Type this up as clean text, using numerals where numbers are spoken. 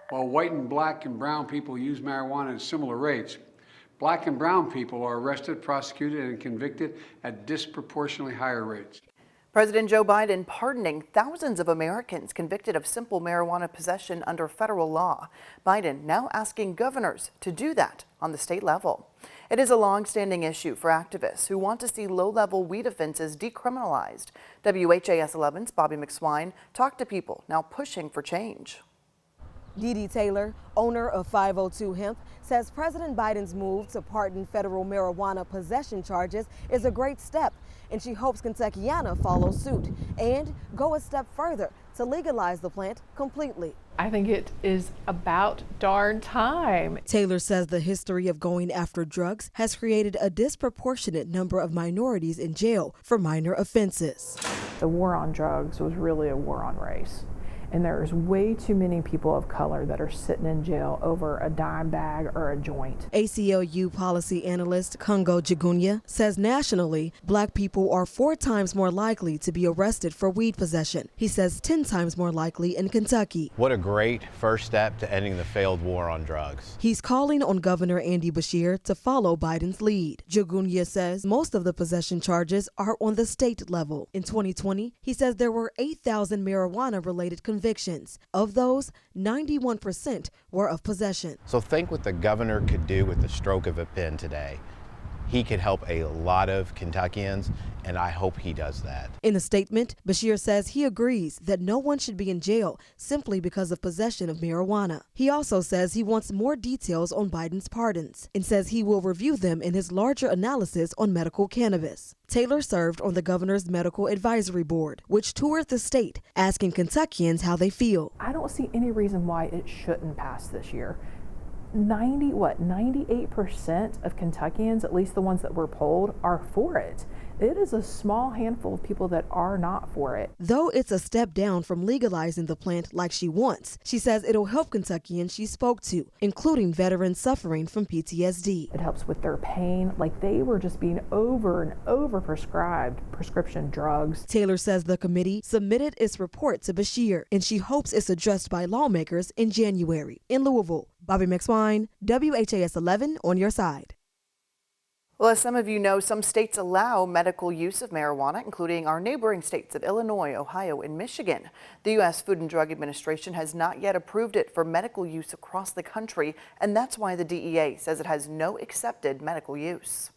While white and black and brown people use marijuana at similar rates, black and brown people are arrested, prosecuted, and convicted at disproportionately higher rates. President Joe Biden pardoning thousands of Americans convicted of simple marijuana possession under federal law. Biden now asking governors to do that on the state level. It is a long-standing issue for activists who want to see low-level weed offenses decriminalized. WHAS 11's Bobby McSwine talked to people now pushing for change. Dee Dee Taylor, owner of 502 Hemp, says President Biden's move to pardon federal marijuana possession charges is a great step, and she hopes Kentuckiana follow suit and go a step further to legalize the plant completely. I think it is about darn time. Taylor says the history of going after drugs has created a disproportionate number of minorities in jail for minor offenses. The war on drugs was really a war on race. And there's way too many people of color that are sitting in jail over a dime bag or a joint. ACLU policy analyst Kungo Jigunya says nationally, black people are 4 times more likely to be arrested for weed possession. He says 10 times more likely in Kentucky. What a great first step to ending the failed war on drugs. He's calling on Governor Andy Beshear to follow Biden's lead. Jigunya says most of the possession charges are on the state level. In 2020, he says there were 8,000 marijuana-related convictions. Of those, 91% were of possession. So think what the governor could do with the stroke of a pen today. He could help a lot of Kentuckians, and I hope he does that. In a statement, Beshear says he agrees that no one should be in jail simply because of possession of marijuana. He also says he wants more details on Biden's pardons and says he will review them in his larger analysis on medical cannabis. Taylor served on the governor's medical advisory board, which toured the state, asking Kentuckians how they feel. I don't see any reason why it shouldn't pass this year. 98% of Kentuckians, at least the ones that were polled, are for it. It is a small handful of people that are not for it. Though it's a step down from legalizing the plant like she wants, she says it'll help Kentuckians she spoke to, including veterans suffering from PTSD. It helps with their pain, like they were just being over and over prescribed prescription drugs. Taylor says the committee submitted its report to Beshear, and she hopes it's addressed by lawmakers in January. In Louisville, Bobby McSwine, WHAS 11 on your side. Well, as some of you know, some states allow medical use of marijuana, including our neighboring states of Illinois, Ohio, and Michigan. The U.S. Food and Drug Administration has not yet approved it for medical use across the country, and that's why the DEA says it has no accepted medical use.